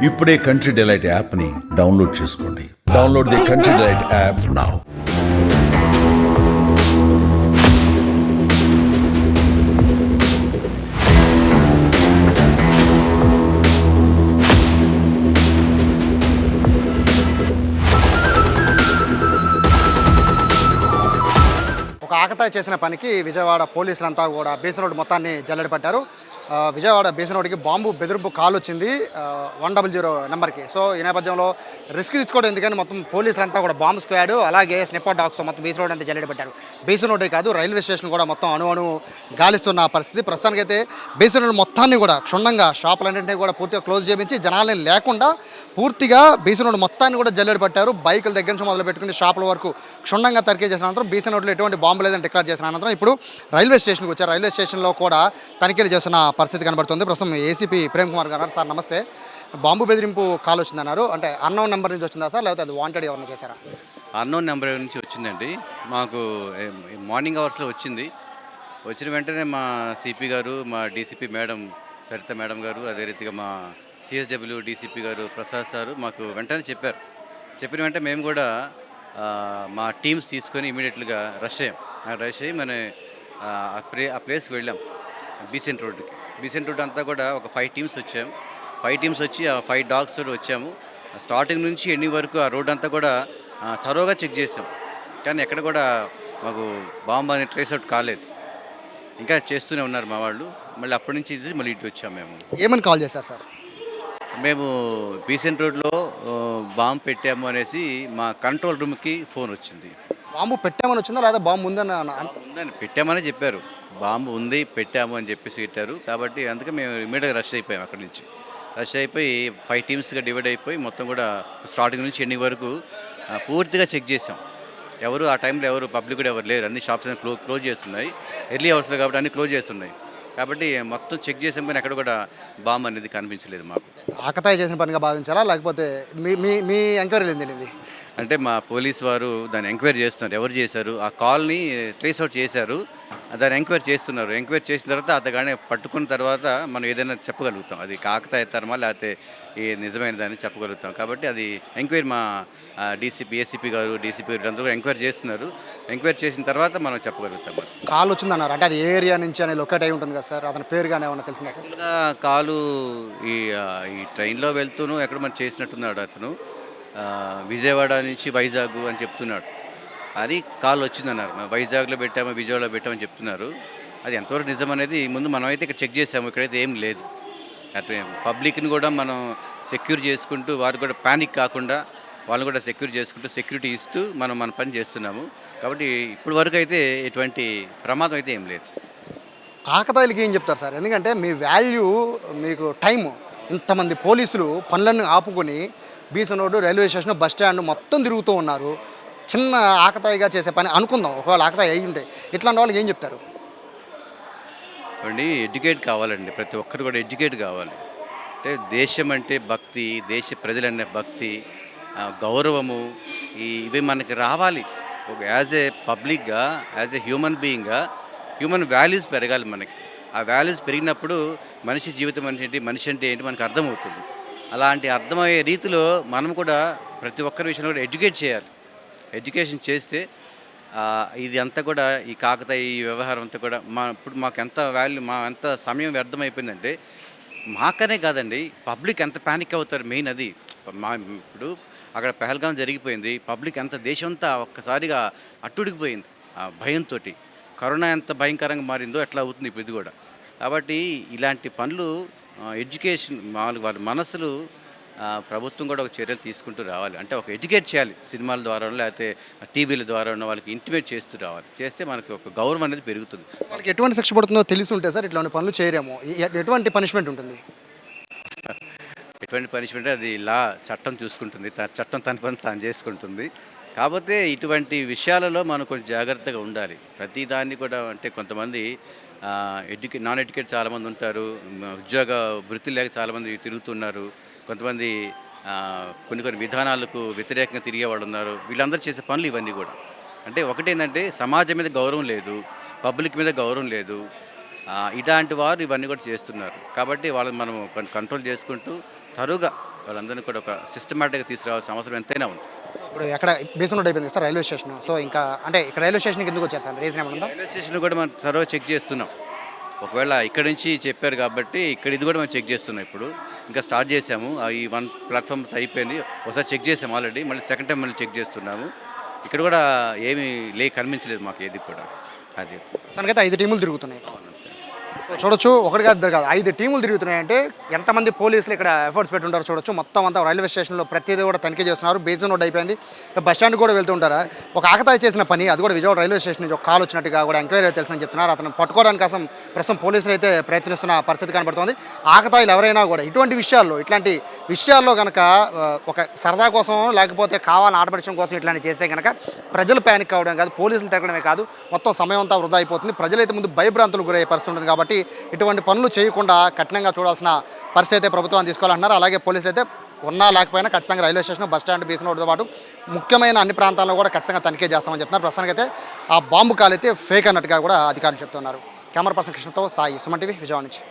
ఇప్పుడే country delight యాప్ని download చేసుకోండి. Download the country delight app now. ఒక ఆకతాయి చేసిన పనికి విజయవాడ పోలీసులంతా కూడా బేసిన్ రోడ్డు మొత్తాన్ని జల్లెడ పట్టారు. విజయవాడ బేసిన్ రోడ్డుకి బాంబు బెదిరింపు కాల్ వచ్చింది 100 నెంబర్కి. సో ఈ నేపథ్యంలో రిస్క్ తీసుకోవడం ఎందుకని మొత్తం పోలీసులంతా కూడా బాంబు స్క్వాడ్ అలాగే స్నిప్పర్ డాగ్స్తో మొత్తం బేసిన్ రోడ్ అంతా జల్లెడ పట్టారు. బేసిన్ రోడ్డే కాదు రైల్వే స్టేషన్ కూడా మొత్తం అణు గాలిస్తున్న పరిస్థితి. ప్రస్తుతానికైతే బేసిన్ రోడ్ మొత్తాన్ని కూడా క్షుణ్ణంగా షాపులన్నింటినీ కూడా పూర్తిగా క్లోజ్ చేయించి జనాలని లేకుండా పూర్తిగా బేసిన్ రోడ్ మొత్తాన్ని కూడా జల్లెడ పట్టారు. బైకుల దగ్గర నుంచి మొదలు పెట్టుకుని షాపుల వరకు క్షుణ్ణంగా తనిఖీ చేసిన అనంతరం బేసిన్ రోడ్లో ఎటువంటి బాంబు లేదని డిక్లేర్ చేసిన అనంతరం ఇప్పుడు రైల్వే స్టేషన్కి వచ్చారు. రైల్వే స్టేషన్లో కూడా తనిఖీలు చేస్తున్న పరిస్థితి కనబడుతుంది. ప్రస్తుతం ఏసీపీ ప్రేమ్ కుమార్ గారు. సార్ నమస్తే. బాంబు బెదిరింపు కాల్ వచ్చిందన్నారు, అంటే అన్నోన్ నెంబర్ నుంచి వచ్చిందా సార్, లేకపోతే అది వాంటెడ్ ఎవరిని చేశారా? అన్నోన్ నెంబర్ నుంచి వచ్చిందండి. మాకు మార్నింగ్ అవర్స్లో వచ్చింది. వచ్చిన వెంటనే మా సిపి గారు, మా డీసీపీ మేడం సరిత మేడం గారు, అదే రీతిగా మా సిఎస్డబ్ల్యూ డీసీపీ గారు ప్రసాద్ సారు మాకు వెంటనే చెప్పారు. చెప్పిన వెంటనే మేము కూడా మా టీమ్స్ తీసుకొని ఇమీడియట్గా రష్ అయ్యి మన ఆ ప్లేస్కి వెళ్ళాం. బీసెంట్ రోడ్ అంతా కూడా ఒక 5 టీమ్స్ వచ్చాం. 5 టీమ్స్ వచ్చి ఆ 5 డాగ్స్ తోటి వచ్చాము. స్టార్టింగ్ నుంచి ఎండి వరకు ఆ రోడ్ అంతా కూడా థరోగా చెక్ చేసాం. కానీ ఎక్కడ కూడా మాకు బాంబు అని ట్రేస్ అవుట్ కాలేదు. ఇంకా చేస్తూనే ఉన్నారు మా వాళ్ళు. మళ్ళీ అప్పటి నుంచి మళ్ళీ ఇటు వచ్చాము. మేము ఏమని కాల్ చేశారు సార్? మేము బీసెంట్ రోడ్లో బాంబు పెట్టాము అనేసి మా కంట్రోల్ రూమ్కి ఫోన్ వచ్చింది. బాంబు పెట్టామని వచ్చిందా లేదా బాంబు ఉందని పెట్టామని చెప్పారు. బాంబు ఉంది పెట్టాము అని చెప్పేసి పెట్టారు. కాబట్టి అందుకే మేము ఇమీడియట్గా రష్ అయిపోయాం. అక్కడి నుంచి రష్ అయిపోయి 5 టీమ్స్గా డివైడ్ అయిపోయి మొత్తం కూడా స్టార్టింగ్ నుంచి ఎండింగ్ వరకు పూర్తిగా చెక్ చేసాం. ఆ టైంలో ఎవరు పబ్లిక్ కూడా ఎవరు లేరు. అన్ని షాప్స్ అన్ని క్లోజ్ చేస్తున్నాయి. ఎర్లీ అవర్స్లో కాబట్టి అన్ని క్లోజ్ చేస్తున్నాయి. కాబట్టి మొత్తం చెక్ చేసాం కానీ ఎక్కడ కూడా బాంబు అనేది కనిపించలేదు మాకు. ఆకతాయి చేసిన పనిగా భావించాలా, లేకపోతే మీ ఎంక్వైరీలు ఏం తెలియంది? అంటే మా పోలీస్ వారు దాన్ని ఎంక్వైరీ చేస్తున్నారు. ఎవరు చేశారు ఆ కాల్ని ట్రేస్ అవుట్ చేశారు, దాన్ని ఎంక్వైరీ చేస్తున్నారు. ఎంక్వైరీ చేసిన తర్వాత అతగానే పట్టుకున్న తర్వాత మనం ఏదైనా చెప్పగలుగుతాం. అది కాకతాయితరమా లేకపోతే ఈ నిజమైన దాన్ని చెప్పగలుగుతాం. కాబట్టి అది ఎంక్వైరీ మా ఏసీపీ గారు డీసీపీ గారు అందరూ ఎంక్వైరీ చేస్తున్నారు. ఎంక్వైరీ చేసిన తర్వాత మనం చెప్పగలుగుతాం. కాల్ వచ్చిందన్నారు, అంటే అది ఏ ఏరియా నుంచి అనేది లొకేట్ అయి ఉంటుంది కదా సార్, అతని పేరుగానే ఏమన్నా తెలిసిందా? యాక్చువల్గా కాలు ఈ ట్రైన్లో వెళ్తూను ఎక్కడ మనం చేసినట్టున్నాడు. అతను విజయవాడ నుంచి వైజాగ్ అని చెప్తున్నాడు. అది కాల్ వచ్చిందన్నారు. వైజాగ్లో పెట్టామో విజయవాడలో పెట్టామని చెప్తున్నారు. అది ఎంతవరకు నిజం అనేది ముందు మనమైతే ఇక్కడ చెక్ చేసాము. ఇక్కడైతే ఏం లేదు. అటు పబ్లిక్ని కూడా మనం సెక్యూర్ చేసుకుంటూ వారు కూడా ప్యానిక్ కాకుండా వాళ్ళు కూడా సెక్యూర్ చేసుకుంటూ సెక్యూరిటీ ఇస్తూ మన పని చేస్తున్నాము. కాబట్టి ఇప్పటి వరకు అయితే ఎటువంటి ప్రమాదం అయితే ఏం లేదు. ఆకతాయిలకి ఏం చెప్తారు సార్? ఎందుకంటే మీ వాల్యూ, మీకు టైము, ఇంతమంది పోలీసులు పనులన్నీ ఆపుకొని బీసన్ road, railway station, bus stand మొత్తం తిరుగుతూ ఉన్నారు. చిన్న ఆకతాయిగా చేసే పని అనుకుందాం, ఒకవేళ ఆకతాయి అయ్యి ఉంటే ఇట్లాంటి వాళ్ళకి ఏం చెప్తారు? అండి ఎడ్యుకేట్ కావాలండి. ప్రతి ఒక్కరు కూడా ఎడ్యుకేట్ కావాలి. అంటే దేశం అంటే భక్తి, దేశ ప్రజలనే భక్తి, గౌరవము ఇవి మనకి రావాలి. ఒక యాజ్ ఏ పబ్లిక్గా, యాజ్ ఏ హ్యూమన్ బీయింగ్గా హ్యూమన్ వాల్యూస్ పెరగాలి మనకి. ఆ వాల్యూస్ పెరిగినప్పుడు మనిషి జీవితం అంటే మనిషి అంటే ఏంటి మనకు అర్థమవుతుంది. అలాంటి అర్థమయ్యే రీతిలో మనం కూడా ప్రతి ఒక్కరి విషయంలో కూడా ఎడ్యుకేట్ చేయాలి. ఎడ్యుకేషన్ చేస్తే ఇది అంతా కూడా ఈ కాకతాయి ఈ వ్యవహారం అంతా కూడా ఇప్పుడు మాకు ఎంత వాల్యూ, ఎంత సమయం వ్యర్థమైపోయిందంటే మాకనే కాదండి, పబ్లిక్ ఎంత ప్యానిక్ అవుతారు. మెయిన్ అది ఇప్పుడు అక్కడ పహల్గాం జరిగిపోయింది. పబ్లిక్ ఎంత దేశం అంతా ఒక్కసారిగా అట్టుడికిపోయింది ఆ భయంతో. కరోనా ఎంత భయంకరంగా మారిందో ఎట్లా అవుతుంది ఇప్పుడు ఇది కూడా. కాబట్టి ఇలాంటి పనులు ఎడ్యుకేషన్ వాళ్ళ మనసులు ప్రభుత్వం కూడా ఒక చర్యలు తీసుకుంటూ రావాలి. అంటే ఒక ఎడ్యుకేట్ చేయాలి. సినిమాల ద్వారా లేకపోతే టీవీల ద్వారా వాళ్ళకి ఇంటిమేట్ చేస్తూ రావాలి. చేస్తే మనకి ఒక గౌరవం అనేది పెరుగుతుంది. వాళ్ళకి ఎటువంటి శిక్ష పడుతుందో తెలిసి ఉంటే సార్ ఇట్లాంటి పనులు చేయరేమో, ఎటువంటి పనిష్మెంట్ ఉంటుంది? ఎటువంటి పనిష్మెంట్ అది చట్టం చూసుకుంటుంది. చట్టం తన పని తాను చేసుకుంటుంది. కాకపోతే ఇటువంటి విషయాలలో మనం కొంచెం జాగ్రత్తగా ఉండాలి. ప్రతిదాన్ని కూడా అంటే కొంతమంది నాన్ ఎడ్యుకేట్ చాలామంది ఉంటారు. ఉద్యోగ వృత్తి లేక చాలామంది తిరుగుతున్నారు. కొంతమంది కొన్ని విధానాలకు వ్యతిరేకంగా తిరిగే వాళ్ళు ఉన్నారు. వీళ్ళందరూ చేసే పనులు ఇవన్నీ కూడా అంటే ఒకటేంటంటే సమాజం మీద గౌరవం లేదు, పబ్లిక్ మీద గౌరవం లేదు. ఇలాంటి వారు ఇవన్నీ కూడా చేస్తున్నారు. కాబట్టి వాళ్ళని మనం కంట్రోల్ చేసుకుంటూ తరుగా వాళ్ళందరినీ కూడా ఒక సిస్టమేటిక్గా తీసుకురావాల్సిన అవసరం ఎంతైనా ఉంది. ఇప్పుడు ఎక్కడ బేసిన్ రోడ్ అయిపోయింది సార్ రైల్వే స్టేషన్. సో ఇంకా అంటే ఇక్కడ రైల్వే స్టేషన్కి ఎందుకు వచ్చారు సార్, రీజన్ ఏమైనా ఉందా? రైల్వే స్టేషన్ కూడా మనం త్వరగా చెక్ చేస్తున్నాం. ఒకవేళ ఇక్కడ నుంచి చెప్పారు కాబట్టి ఇక్కడ ఇది కూడా మేము చెక్ చేస్తున్నాం. ఇప్పుడు ఇంకా స్టార్ట్ చేసాము. ఈ 1 ప్లాట్ఫామ్ అయిపోయింది, ఒకసారి చెక్ చేసాము ఆల్రెడీ, మళ్ళీ సెకండ్ టైం మళ్ళీ చెక్ చేస్తున్నాము. ఇక్కడ కూడా ఏమీ కనిపించలేదు మాకు ఏది కూడా. అది అసలుకైతే 5 టీములు తిరుగుతున్నాయి. చూడొచ్చు, ఒకటి కాదు ఇద్దరు కాదు 5 టీములు తిరుగుతున్నాయంటే ఎంతమంది పోలీసులు ఇక్కడ ఎఫర్ట్స్ పెట్టుంటారు చూడొచ్చు. మొత్తం అంతా రైల్వే స్టేషన్లో ప్రతిదీ కూడా తనిఖీ చేస్తున్నారు. బేసిన్ రోడ్ అయిపోయింది, బస్ స్టాండ్ కూడా వెళ్తుంటారా. ఒక ఆకతాయి చేసిన పని, అది కూడా విజయవాడ రైల్వే స్టేషన్ నుంచి ఒక కాల్ వచ్చినట్టుగా కూడా ఎంక్వైరీ తెలుస్తుందని చెప్తున్నారు. అతను పట్టుకోవడానికి కోసం ప్రస్తుతం పోలీసులు అయితే ప్రయత్నిస్తున్న పరిస్థితి కనబడుతోంది. ఆకతాయిలు ఎవరైనా కూడా ఇట్లాంటి విషయాల్లో కనుక ఒక సరదా కోసం లేకపోతే కావాలని ఆటపడడం కోసం ఇట్లాంటి చేస్తే కనుక ప్రజలు ప్యానిక్ అవ్వడం కాదు, పోలీసులు తిరగడమే కాదు, మొత్తం సమయం అంతా వృధా అయిపోతుంది. ప్రజలైతే ముందు భయభ్రాంతులు గురయ్యే పరిస్థితి ఉంటుంది. కాబట్టి ఇటువంటి పనులు చేయకుండా కఠినంగా చూడాల్సిన పరిస్థితి అయితే ప్రభుత్వాన్ని తీసుకోవాలంటున్నారు. అలాగే పోలీసులు అయితే ఉన్నా లేకపోయినా ఖచ్చితంగా railway station, bus stand, BC రోడ్డుతో పాటు ముఖ్యమైన అన్ని ప్రాంతాల్లో కూడా ఖచ్చితంగా తనిఖీ చేస్తామని చెప్తున్నారు. ప్రస్తుతానికి అయితే ఆ బాంబు కాల్ అయితే ఫేక్ అన్నట్టుగా కూడా అధికారులు చెప్తున్నారు. కెమెరా పర్సన్ కృష్ణతో సాయి, సుమన్ టీవీ, విజయవాడ నుంచి.